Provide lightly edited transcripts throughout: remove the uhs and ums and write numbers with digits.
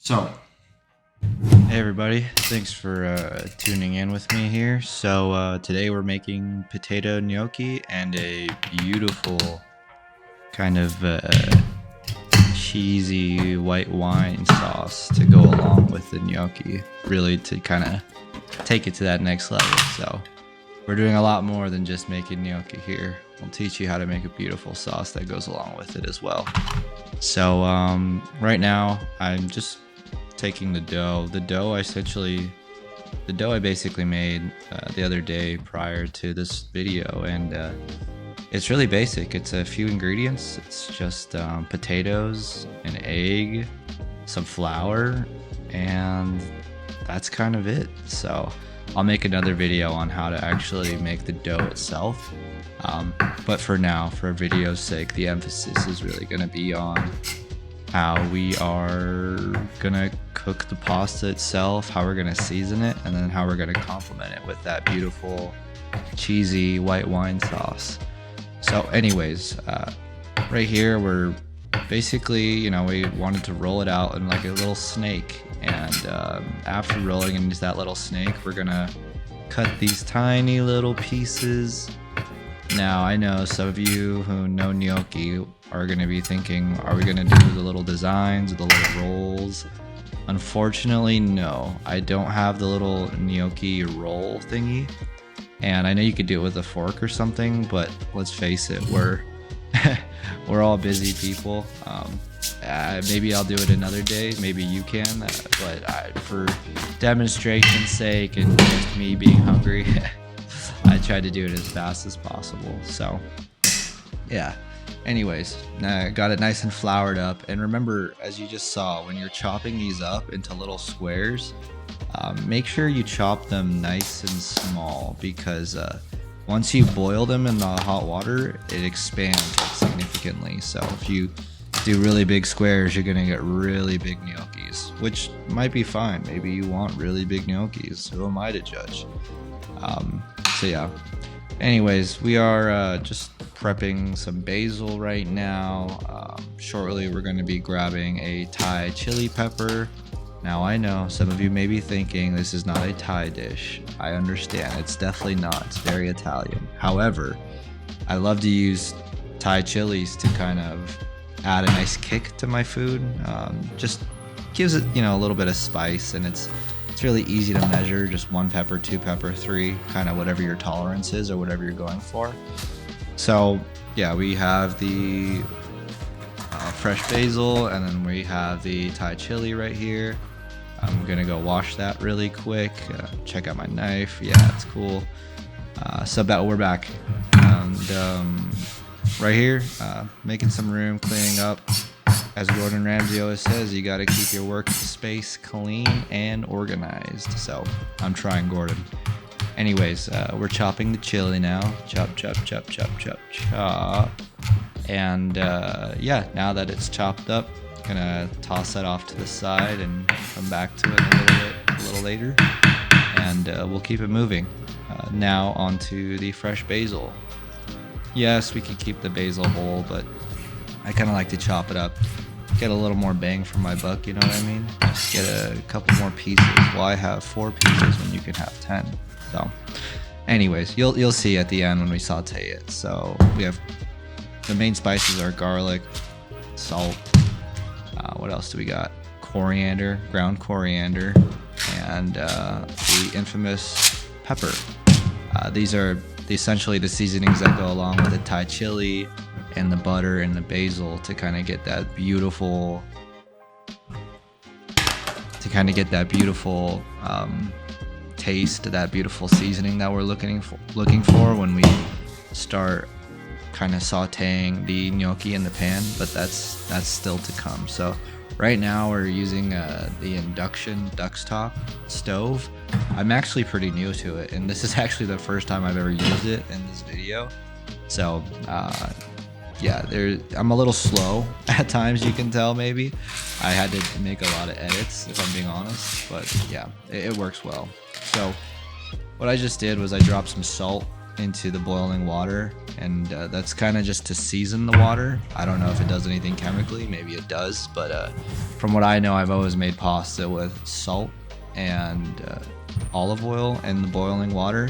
So, hey everybody, thanks for tuning in with me here. So today we're making potato gnocchi and a beautiful kind of cheesy white wine sauce to go along with the gnocchi, really to kind of take it to that next level. So we're doing a lot more than just making gnocchi here. We'll teach you how to make a beautiful sauce that goes along with it as well. So right now I'm just taking the dough. The dough I basically made the other day prior to this video, and it's really basic. It's a few ingredients. It's just potatoes, an egg, some flour, and that's kind of it. So I'll make another video on how to actually make the dough itself. But for now, for video's sake, the emphasis is really going to be on how we are gonna cook the pasta itself, how we're gonna season it, and then how we're gonna complement it with that beautiful cheesy white wine sauce. So anyways, right here we're basically, we wanted to roll it out in like a little snake, and after rolling into that little snake, we're gonna cut these tiny little pieces. Now, I know some of you who know gnocchi are going to be thinking, are we going to do the little designs, the little rolls? Unfortunately, no. I don't have the little gnocchi roll thingy. And I know you could do it with a fork or something, but let's face it, we're all busy people. Maybe I'll do it another day. Maybe you can. But for demonstration's sake and just me being hungry, I tried to do it as fast as possible. So yeah, anyways, got it nice and floured up. And remember, as you just saw, when you're chopping these up into little squares, make sure you chop them nice and small, because once you boil them in the hot water, it expands significantly. So if you do really big squares, you're gonna get really big gnocchis, which might be fine. Maybe you want really big gnocchis. Who am I to judge? So yeah, anyways, we are just prepping some basil right now. Shortly we're going to be grabbing a Thai chili pepper. Now, I know some of you may be thinking this is not a Thai dish. I understand, it's definitely not. It's very Italian. However, I love to use Thai chilies to kind of add a nice kick to my food. Just gives it, a little bit of spice, and it's really easy to measure. Just 1 pepper, 2 pepper, 3, kind of whatever your tolerance is or whatever you're going for. So yeah, we have the fresh basil, and then we have the Thai chili right here. I'm gonna go wash that really quick. Check out my knife. Yeah, it's cool. So we're back, and right here, making some room, cleaning up. As Gordon Ramsay always says, you got to keep your workspace clean and organized. So I'm trying, Gordon. Anyways, we're chopping the chili now. Chop, chop, chop, chop, chop, chop. And yeah, now that it's chopped up, gonna toss that off to the side and come back to it a little later, and we'll keep it moving. Now onto the fresh basil. Yes, we could keep the basil whole, but I kind of like to chop it up. Get a little more bang for my buck, you know what I mean? Get a couple more pieces. Why have 4 pieces when you can have 10? So anyways, you'll see at the end when we saute it. So we have the main spices are garlic, salt, what else do we got? Coriander, ground coriander, and the infamous pepper. These are essentially the seasonings that go along with the Thai chili and the butter and the basil to kind of get that beautiful taste, that beautiful seasoning that we're looking for when we start kind of sauteing the gnocchi in the pan. But that's still to come. So right now we're using the induction duckstop stove. I'm actually pretty new to it, and this is actually the first time I've ever used it in this video. So yeah, I'm a little slow at times, you can tell maybe. I had to make a lot of edits, if I'm being honest, but yeah, it works well. So what I just did was I dropped some salt into the boiling water, and that's kind of just to season the water. I don't know if it does anything chemically, maybe it does, but from what I know, I've always made pasta with salt and olive oil in the boiling water.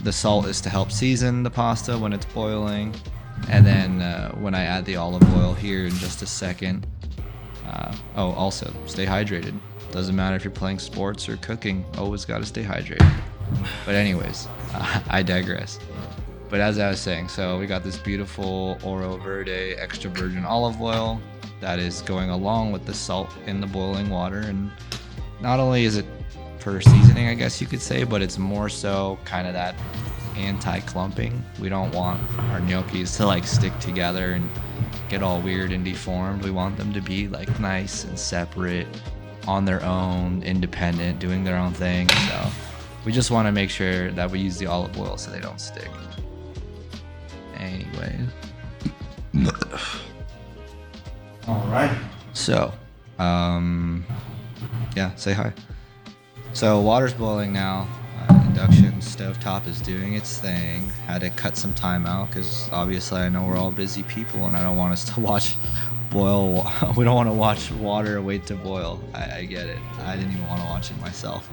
The salt is to help season the pasta when it's boiling, and then when I add the olive oil here in just a second. Also stay hydrated. Doesn't matter if you're playing sports or cooking, always got to stay hydrated. But anyways, I digress. But as I was saying, so we got this beautiful Oro Verde extra virgin olive oil that is going along with the salt in the boiling water. And not only is it for seasoning, I guess you could say, but it's more so kind of that anti-clumping. We don't want our gnocchis to like stick together and get all weird and deformed. We want them to be like nice and separate, on their own, independent, doing their own thing. So we just want to make sure that we use the olive oil so they don't stick. Anyways. All right. So, yeah, say hi. So water's boiling now. Induction stovetop is doing its thing. Had to cut some time out because obviously I know we're all busy people and I don't want us to watch boil. We don't want to watch water wait to boil. I get it. I didn't even want to watch it myself.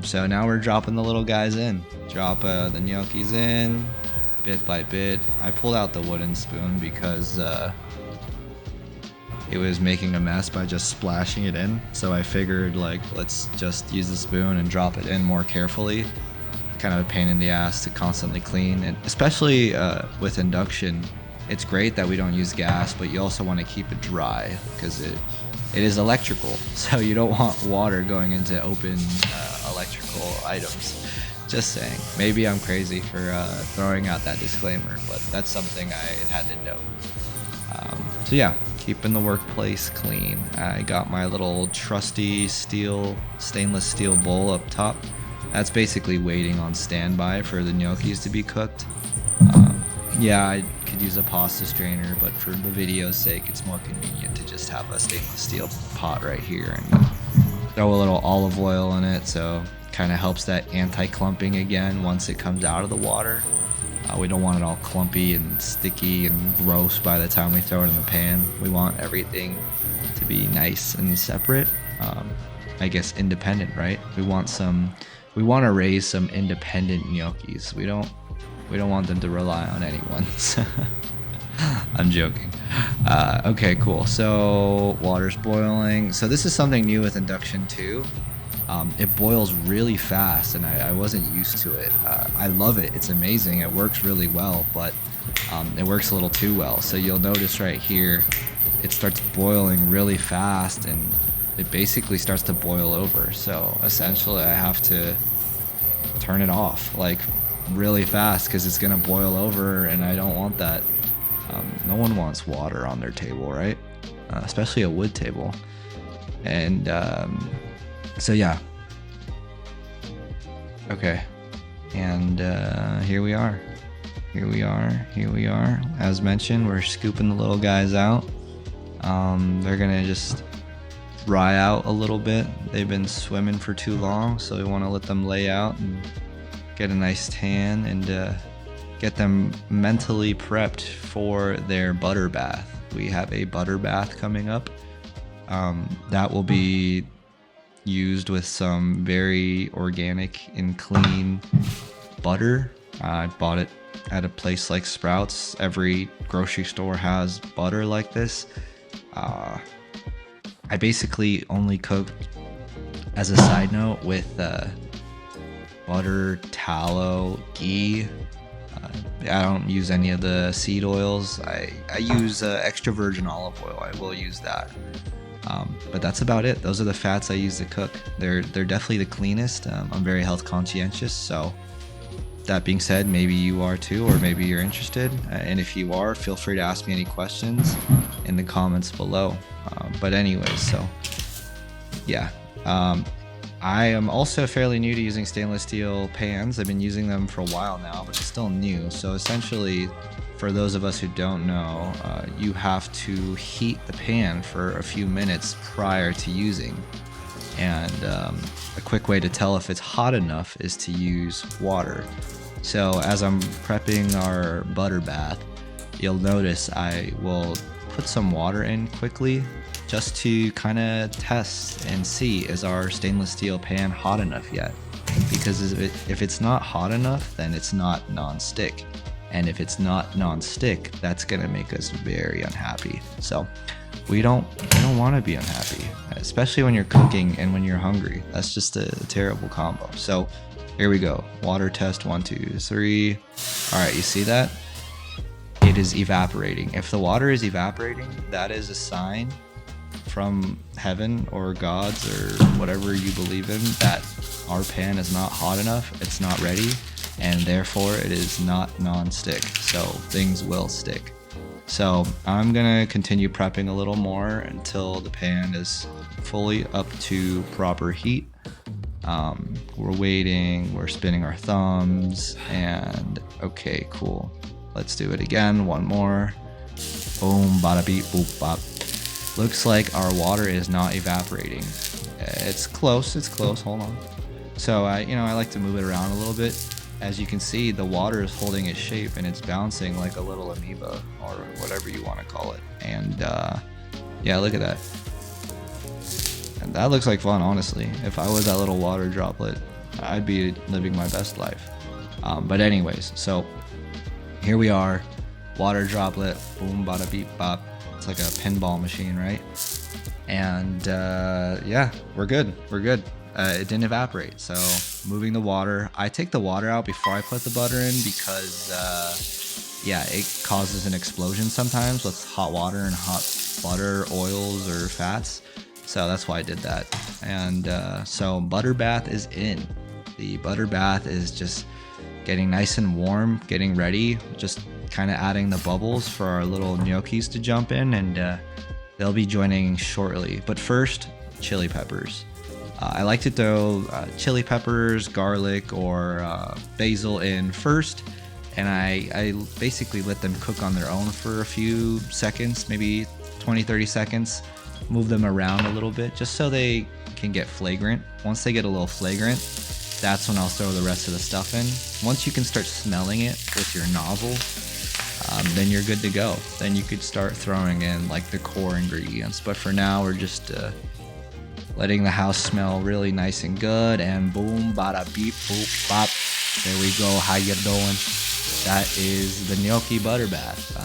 So now we're dropping the little guys in. Drop the gnocchis in bit by bit. I pulled out the wooden spoon because it was making a mess by just splashing it in. So I figured like let's just use the spoon and drop it in more carefully. Kind of a pain in the ass to constantly clean, and especially with induction, it's great that we don't use gas, but you also want to keep it dry because it is electrical. So you don't want water going into open electrical items. Just saying. Maybe I'm crazy for throwing out that disclaimer, but that's something I had to know. So yeah, keeping the workplace clean. I got my little trusty stainless steel bowl up top. That's basically waiting on standby for the gnocchis to be cooked. Yeah, I could use a pasta strainer, but for the video's sake, it's more convenient to just have a stainless steel pot right here and throw a little olive oil in it, so kind of helps that anti-clumping again once it comes out of the water. We don't want it all clumpy and sticky and gross by the time we throw it in the pan. We want everything to be nice and separate. I guess independent, right? We want to raise some independent gnocchis. We don't want them to rely on anyone. I'm joking. Okay, cool. So water's boiling. So this is something new with induction too. It boils really fast, and I wasn't used to it. I love it. It's amazing. It works really well, but it works a little too well. So you'll notice right here, it starts boiling really fast, and it basically starts to boil over. So essentially, I have to turn it off like really fast because it's gonna boil over, and I don't want that. No one wants water on their table, right? Especially a wood table. And so yeah. Okay. And here we are. As mentioned, we're scooping the little guys out. They're gonna just dry out a little bit. They've been swimming for too long, so we want to let them lay out and get a nice tan and get them mentally prepped for their butter bath. We have a butter bath coming up. That will be used with some very organic and clean butter. I bought it at a place like Sprouts. Every grocery store has butter like this. I basically only cook, as a side note, with butter, tallow, ghee. I don't use any of the seed oils. I use extra virgin olive oil. I will use that. But that's about it. Those are the fats I use to cook. They're definitely the cleanest. I'm very health conscientious, so that being said, maybe you are too, or maybe you're interested. And if you are, feel free to ask me any questions in the comments below. But anyways, so yeah. I am also fairly new to using stainless steel pans. I've been using them for a while now, but it's still new. So essentially, for those of us who don't know, you have to heat the pan for a few minutes prior to using. And a quick way to tell if it's hot enough is to use water. So as I'm prepping our butter bath, you'll notice I will put some water in quickly just to kind of test and see, is our stainless steel pan hot enough yet? Because if it's not hot enough, then it's not non-stick. And if it's not non-stick, that's gonna make us very unhappy. So we don't want to be unhappy, especially when you're cooking and when you're hungry. That's just a terrible combo. So here we go. Water test 1, 2, 3. All right, you see that? It is evaporating. If the water is evaporating, that is a sign from heaven or gods or whatever you believe in that our pan is not hot enough, it's not ready, and therefore it is not non-stick, so things will stick. So I'm gonna continue prepping a little more until the pan is fully up to proper heat. We're waiting, we're spinning our thumbs, and okay, cool. Let's do it again, one more. Boom, bada beep, boop, bop. Looks like our water is not evaporating. It's close, hold on. So I like to move it around a little bit. As you can see, the water is holding its shape and it's bouncing like a little amoeba or whatever you want to call it. And yeah, look at that. And that looks like fun, honestly. If I was that little water droplet, I'd be living my best life. But anyways, so here we are, water droplet, boom, bada beep, bop. It's like a pinball machine, right? And yeah, we're good. It didn't evaporate, so moving the water. I take the water out before I put the butter in because yeah, it causes an explosion sometimes with hot water and hot butter, oils, or fats. So that's why I did that. And so butter bath is in. The butter bath is just getting nice and warm, getting ready, just kind of adding the bubbles for our little gnocchis to jump in, and they'll be joining shortly. But first, chili peppers. I like to throw chili peppers, garlic, or basil in first, and I basically let them cook on their own for a few seconds, maybe 20-30 seconds. Move them around a little bit just so they can get flagrant. Once they get a little flagrant, that's when I'll throw the rest of the stuff in. Once you can start smelling it with your nozzle, then you're good to go. Then you could start throwing in like the core ingredients. But for now, we're just letting the house smell really nice and good. And boom, bada beep, boop, bop. There we go. How you doing? That is the gnocchi butter bath.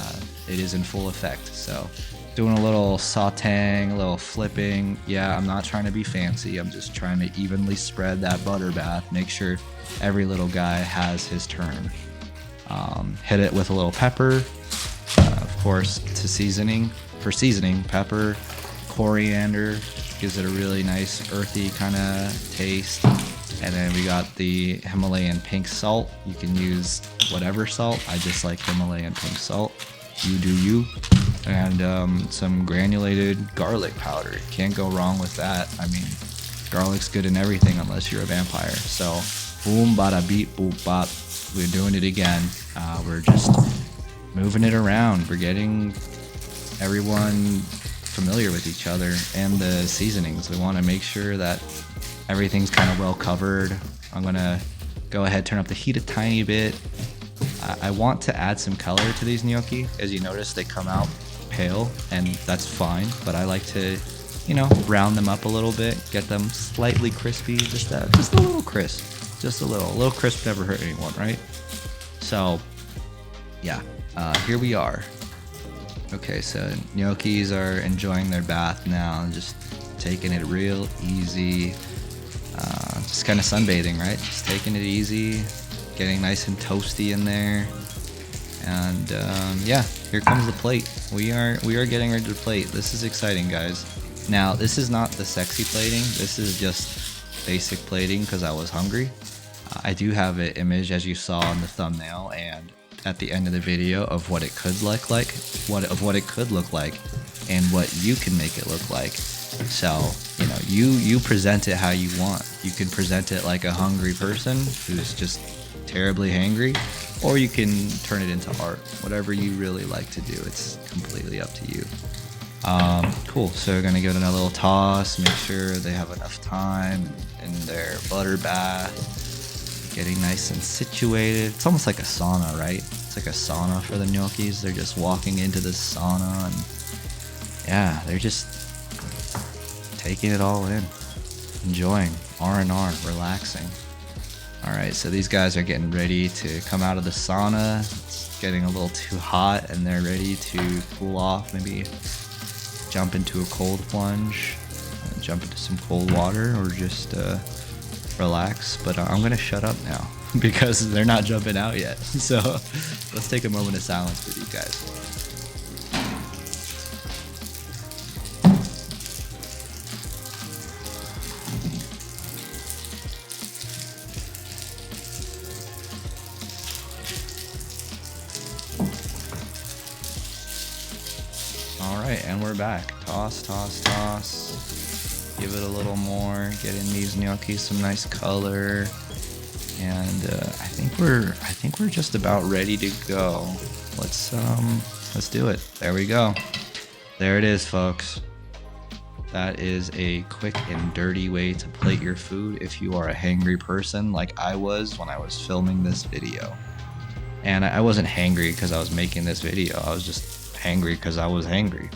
It is in full effect. So doing a little sauteing, a little flipping. Yeah, I'm not trying to be fancy. I'm just trying to evenly spread that butter bath. Make sure every little guy has his turn. Hit it with a little pepper, of course, for seasoning, pepper, coriander, gives it a really nice earthy kind of taste. And then we got the Himalayan pink salt. You can use whatever salt. I just like Himalayan pink salt. You do you. And some granulated garlic powder. Can't go wrong with that. I mean, garlic's good in everything unless you're a vampire. So boom, bada beep, boop, bop. We're doing it again. We're just moving it around. We're getting everyone familiar with each other and the seasonings. We want to make sure that everything's kind of well covered. I'm gonna go ahead, turn up the heat a tiny bit. I want to add some color to these gnocchi. As you notice, they come out pale, and that's fine, but I like to, round them up a little bit, get them slightly crispy, just a little crisp. Just a little crisp never hurt anyone, right? So yeah, here we are. Okay, so gnocchis are enjoying their bath now, just taking it real easy, just kind of sunbathing, right? Just taking it easy, getting nice and toasty in there. And yeah, here comes the plate. We are getting ready to plate. This is exciting, guys. Now, this is not the sexy plating. This is just basic plating because I was hungry. I do have an image, as you saw in the thumbnail and at the end of the video, of what it could look like, what it could look like, and what you can make it look like. So, you present it how you want. You can present it like a hungry person who's just terribly hangry, or you can turn it into art. Whatever you really like to do, it's completely up to you. Cool, so we're gonna give it another little toss, make sure they have enough time in their butter bath. getting nice and situated. It's almost like a sauna, right? It's like a sauna for the gnocchis. They're just walking into the sauna and yeah, they're just taking it all in, enjoying R&R, relaxing. All right, so these guys are getting ready to come out of the sauna. It's getting a little too hot and they're ready to cool off, maybe jump into a cold plunge, jump into some cold water, or just relax. But I'm gonna shut up now because they're not jumping out yet. So let's take a moment of silence for these guys. Alright, and we're back. Toss, toss, toss. Give it a little more. Get in these gnocchis some nice color. And I think we're just about ready to go. Let's do it. There we go. There it is, folks. That is a quick and dirty way to plate your food if you are a hangry person like I was when I was filming this video. And I wasn't hangry because I was making this video. I was just hangry because I was hangry.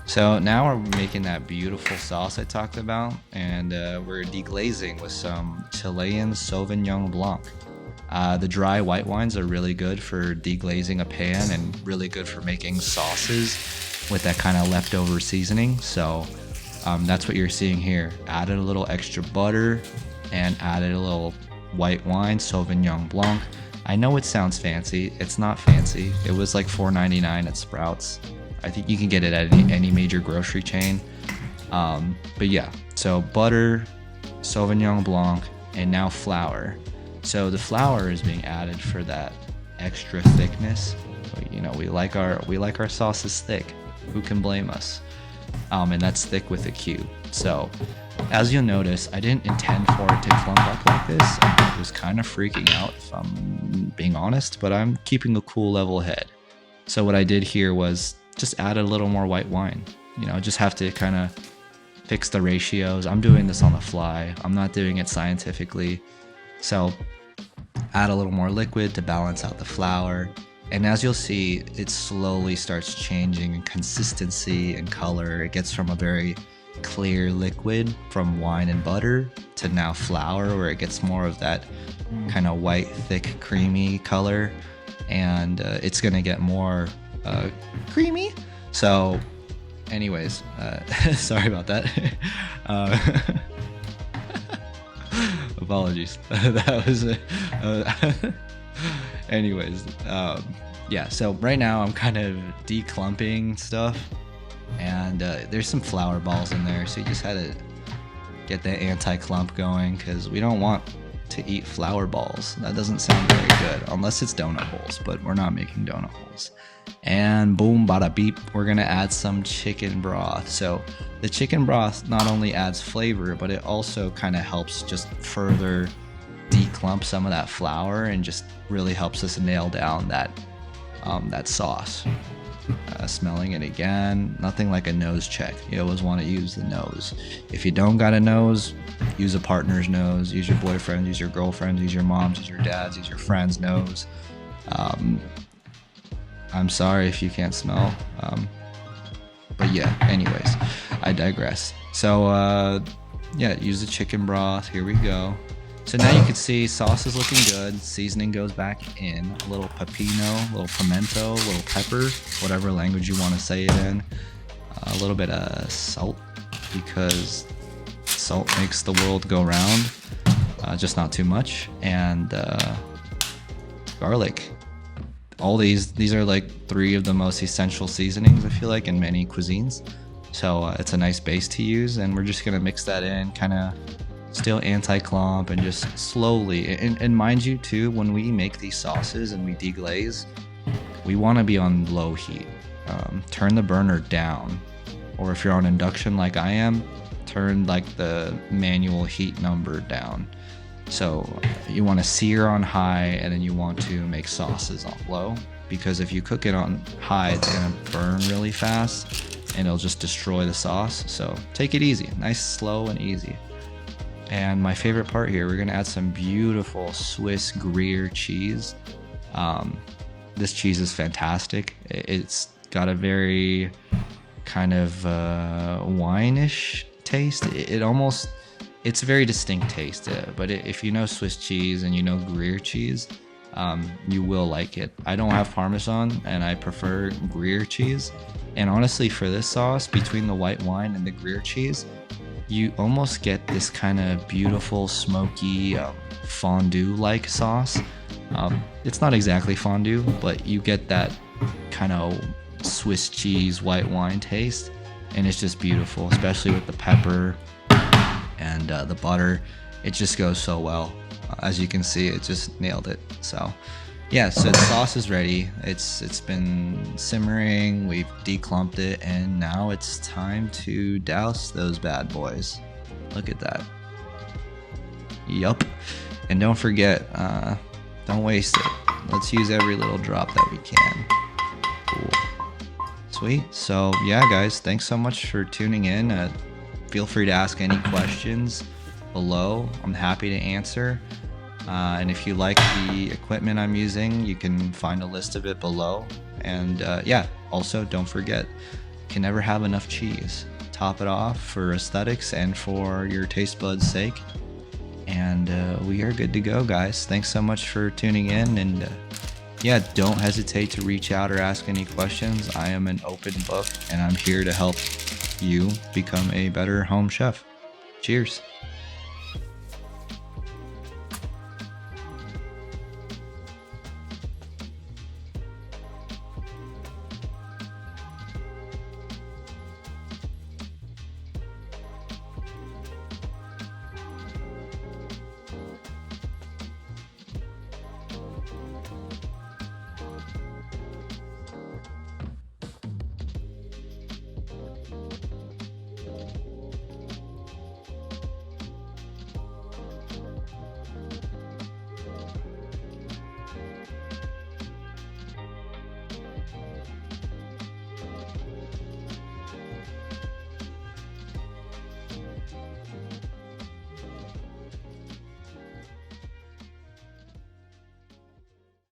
So now we're making that beautiful sauce I talked about, and we're deglazing with some Chilean Sauvignon blanc. The dry white wines are really good for deglazing a pan and really good for making sauces with that kind of leftover seasoning. So that's what you're seeing here. Added a little extra butter and added a little white wine, Sauvignon blanc. I know it sounds fancy. It's not fancy. It was like $4.99 at Sprouts. I think you can get it at any major grocery chain. But yeah, so butter, Sauvignon blanc, and now flour. So the flour is being added for that extra thickness. You know, we like our sauces thick. Who can blame us? And that's thick with a Q. So as you'll notice, I didn't intend for it to clump up like this. I was kind of freaking out, if I'm being honest, but I'm keeping a cool level head. So what I did here was just add a little more white wine. You know, just have to kind of fix the ratios. I'm doing this on the fly. I'm not doing it scientifically. So add a little more liquid to balance out the flour. And as you'll see, it slowly starts changing in consistency and color. It gets from a very clear liquid from wine and butter to now flour, where it gets more of that kind of white, thick, creamy color. And it's gonna get more creamy. So anyways, sorry about that. Apologies. That was anyways, yeah, so right now I'm kind of declumping stuff, and there's some flour balls in there, so you just had to get the anti-clump going, because we don't want to eat flour balls. That doesn't sound very good, unless it's donut holes, but we're not making donut holes. And boom, bada beep, we're gonna add some chicken broth. So the chicken broth not only adds flavor, but it also kind of helps just further declump some of that flour and just really helps us nail down that that sauce. Smelling it again, nothing like a nose check. You always want to use the nose. If you don't got a nose, use a partner's nose. Use your boyfriend, use your girlfriend, use your mom's, use your dad's, use your friend's nose. I'm sorry if you can't smell. But yeah, anyways, I digress. So yeah, use the chicken broth. Here we go. So now you can see sauce is looking good. Seasoning goes back in. A little pepino, a little pimento, a little pepper, whatever language you want to say it in. A little bit of salt, because salt makes the world go round. Just not too much. And garlic. All these are like 3 of the most essential seasonings, I feel like, in many cuisines. So it's a nice base to use, and we're just gonna mix that in, kind of still anti-clump, and just slowly. And mind you too, when we make these sauces and we deglaze, we want to be on low heat. Turn the burner down, or if you're on induction like I am, turn like the manual heat number down. So you want to sear on high, and then you want to make sauces on low, because if you cook it on high, it's gonna burn really fast and it'll just destroy the sauce. So take it easy, nice, slow and easy. And my favorite part here, we're gonna add some beautiful Swiss Gruyere cheese. This cheese is fantastic. It's got a very kind of wine-ish taste. It's a very distinct taste. But if you know Swiss cheese and you know Gruyere cheese, you will like it. I don't have Parmesan and I prefer Gruyere cheese. And honestly, for this sauce, between the white wine and the Gruyere cheese, you almost get this kind of beautiful, smoky, fondue-like sauce. It's not exactly fondue, but you get that kind of Swiss cheese white wine taste, and it's just beautiful, especially with the pepper and the butter. It just goes so well. As you can see, it just nailed it. So yeah, so the sauce is ready. It's been simmering, we've declumped it, and now it's time to douse those bad boys. Look at that. Yup. And don't forget, don't waste it. Let's use every little drop that we can. Cool. Sweet. So yeah, guys, thanks so much for tuning in. Feel free to ask any questions below. I'm happy to answer. And if you like the equipment I'm using, you can find a list of it below. And yeah, also don't forget, you can never have enough cheese. Top it off for aesthetics and for your taste buds' sake. And we are good to go, guys. Thanks so much for tuning in. And yeah, don't hesitate to reach out or ask any questions. I am an open book and I'm here to help you become a better home chef. Cheers.